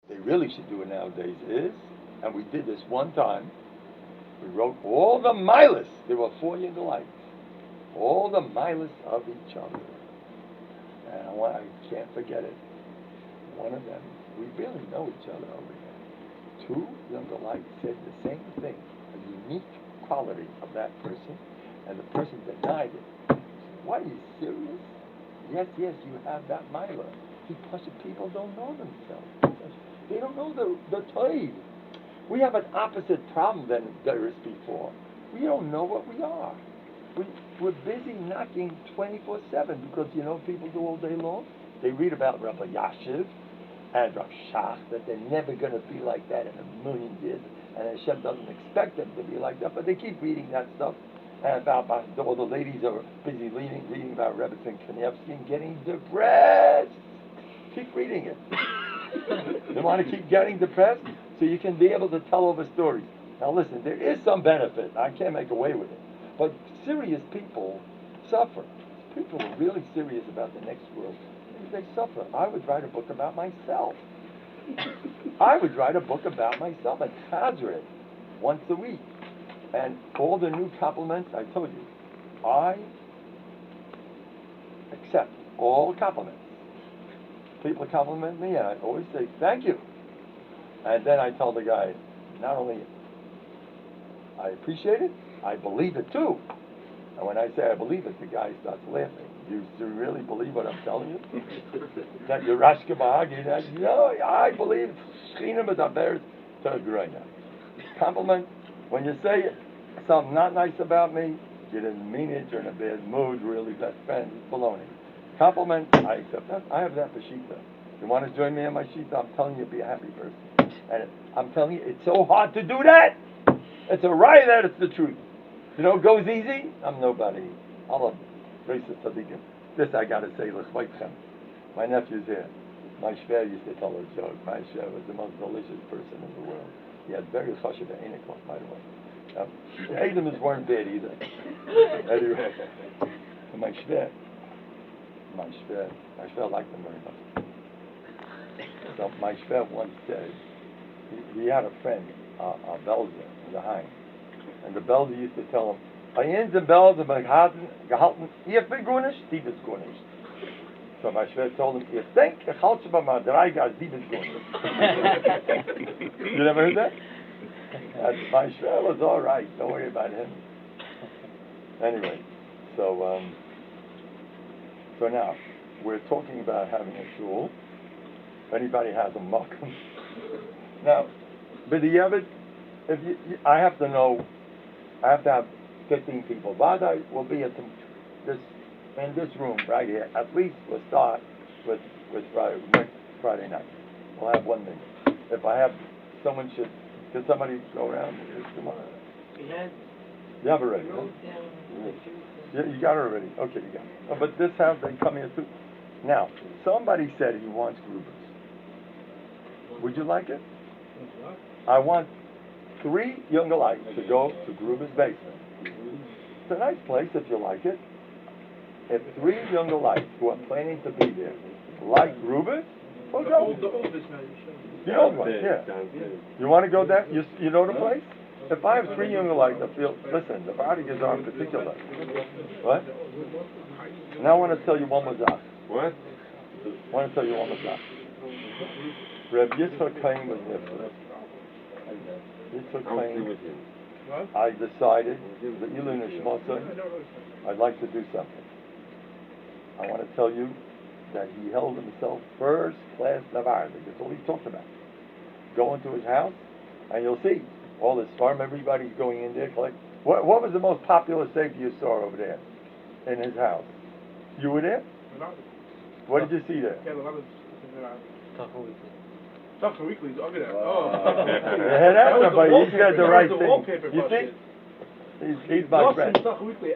they really should do it nowadays is, and we did this one time, we wrote all the milas. There were 4 Yiddish, all the milas of each other. And I can't forget it. One of them, we really know each other over here. 2 younger lights said the same thing, a unique quality of that person, and the person denied it. What, are you serious? Yes, you have that mila. Because people don't know themselves. They don't know the Torah. We have an opposite problem than there is before. We don't know what we are. We're busy knocking 24/7 because, people do all day long. They read about Rabbi Yashiv and Rav Shach, that they're never going to be like that in a million years, and Hashem doesn't expect them to be like that, but they keep reading that stuff. And about all the ladies are busy reading about Rebbe Kanievsky and getting depressed. Keep reading it. You want to keep getting depressed so you can be able to tell over stories. Now listen, there is some benefit. I can't make away with it. But serious people suffer. People are really serious about the next world. They suffer. I would write a book about myself. I would write a book about myself and chazir it once a week. And all the new compliments, I told you, I accept all compliments. People compliment me, and I always say, thank you. And then I tell the guy, not only I appreciate it, I believe it too. And when I say I believe it, the guy starts laughing. You really believe what I'm telling you? That you're Rashka Bahagi? No, I believe Shechina B'daber T'Graya. Compliment. When you say something not nice about me, you didn't mean it, you're in a bad mood, really best friend, it's baloney. Compliment, I accept that. I have that for Shita. You want to join me on my Shita? I'm telling you, be a happy person. And I'm telling you, it's so hard to do that. It's a riot that it's the truth. It goes easy. I'm nobody. Allah, racist tzaddikim. This I got to say, l'chvaytchem. My nephew's here. My shver used to tell a joke. My shver was the most delicious person in the world. He had very chashuv einikot, by the way. The Adams weren't bad either. Anyway, my shver liked them very much. So my shver once said, he had a friend, a Belgian, in the Heim. And the Belgian used to tell him, Ayins and Belgian gehalten, ich bin gunish, die bist gunish. So my shver told him, ich denk, ich halte bei my dreigas, die bist gunish. You never heard that? And my shver was all right, don't worry about him. Anyway, so now, we're talking about having a shul. If anybody has a makam. Now, b'diavad, I have to know, I have to have 15 people. Vadai will be in this room right here. At least we'll start with Friday night. We'll have 1 minute. If I have, can somebody go around tomorrow? You have already, huh? Yeah, you got it already. Okay, you got it. Oh, but this house, they come here too. Now, somebody said he wants groovers. Would you like it? I want 3 young alike to go to Gruber's basement. It's a nice place if you like it. If 3 young alike who are planning to be there like Gruber's, we'll go. The old one, yeah. You want to go there? You know the place? If I have 3 young alike that feel, listen, the body is on particular. What? Now I want to tell you one mazach. What? I want to tell you one mazach. Reb Yitzchak Chaim was there first. Yitzchak Chaim, I decided that Ilu Nishmasa, I'd like to do something. I want to tell you that he held himself first class Navar. That's all he talked about. Go into his house, and you'll see all this farm. Everybody's going in there. What was the most popular safety you saw over there in his house? You were there? What did you see there? Talk weekly. I'll get that. But he's got the right thing. You see? He's my friend.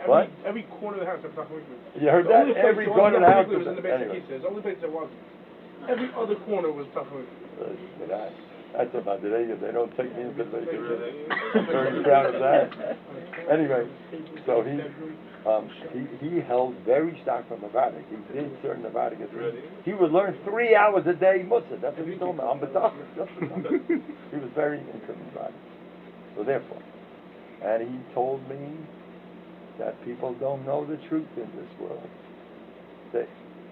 What? Every corner of the house, Talk Weekly. You heard that? Every corner of the house was in the basic pieces. The only place there wasn't. Every other corner was Talk Weekly. That's about today. If they don't take me into the I'm very proud of that. Anyway, so he held very stark from Nevada. He did certain Nevada. He would learn 3 hours a day musser. That's what he told me. I'm bitachoin. He was very into Nevada. So therefore, and he told me that people don't know the truth in this world. The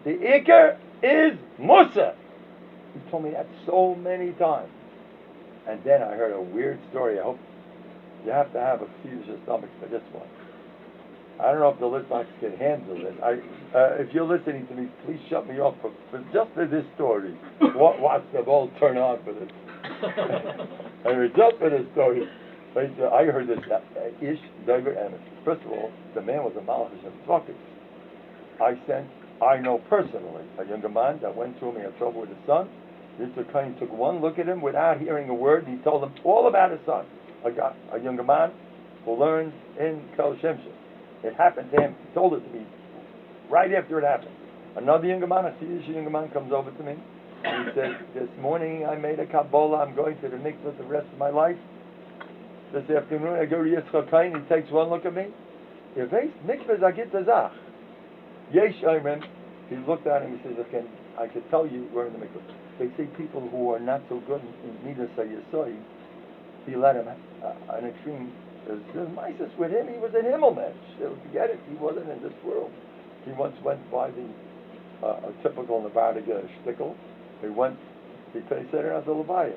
ikar is musser. He told me that so many times. And then I heard a weird story. I hope you have to have a fetus stomach for this one. I don't know if the Litvaks can handle this. If you're listening to me, please shut me off for just for this story. Watch them all turn on for this. Anyway, just for this story. I heard this. Ish, David, and first of all, the man was a Malachish and Tzvakis. I know personally a younger man that went through me had trouble with his son. Mr. Kain took one look at him without hearing a word. He told him all about his son. A younger man who learned in Kel Shemshon. It happened to him. He told it to me right after it happened. Another younger man, a Swedish younger man, comes over to me. And he says, this morning I made a Kabbalah. I'm going to the mikvah the rest of my life. This afternoon I go to Yitzchak Kain. He takes one look at me. He looked at him. He says, okay, I can tell you we're in the mikvah. They say people who are not so good in Midas Yisoi, he let him an extreme. There's mices with him. He was a Himmelmensch. Forget it. He wasn't in this world. He once went by the a typical Nevada shtickle. He said it as a Levaya.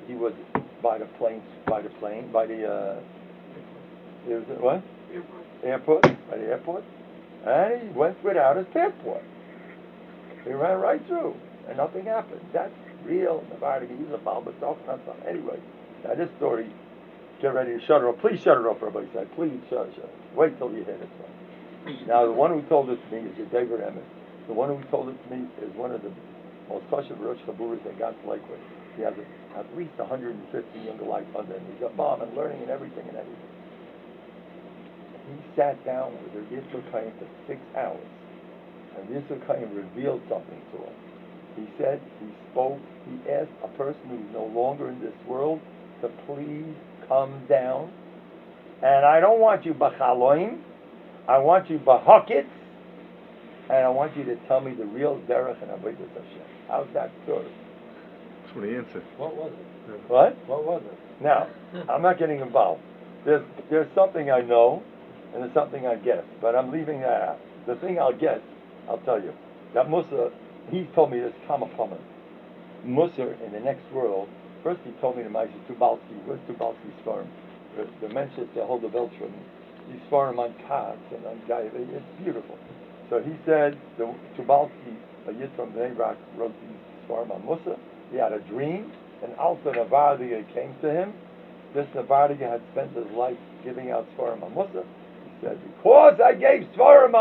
He was by the plane, it was what? Airport. By the airport. And he went without his passport. He ran right through, and nothing happened. That's real Nevada. He's a Baal talking on something. Anyway, now this story, get ready to shut it off. Please shut it off, Rabbi said. Please shut it. Wait till you hear this one. Now, the one who told it to me is David Emmett. The one who told it to me is one of the most kosher Rosh Chaburas that got to Lakewood. He has at least 150 younger life under him. He's a bomb and learning and everything. He sat down with the Yitzchak Kain for 6 hours. And Yitzchak Kain revealed something to him. He said, he asked a person who's no longer in this world to please come down. And I don't want you b'chaloim. I want you b'hakits. And I want you to tell me the real derech and avodas Hashem. How's that story? That's what he answered. What was it? What? What was it? Now, I'm not getting involved. There's something I know, and there's something I guess, but I'm leaving that out. The thing I'll guess, I'll tell you. That musser, he told me this kama common. Musser in the next world, first he told me the Ma'aseh Tubalski. Where's Tubalski's farm? The mentions to hold the Beltram. He's farm on Katz and on Gaiva. It's beautiful. So he said, the Tubalski, a Yid from Bnei Brak, wrote his farm on Musser. He had a dream, and Alta Navardiga came to him. This Navardiga had spent his life giving out Svarim on Musser. He said, because I gave Svarim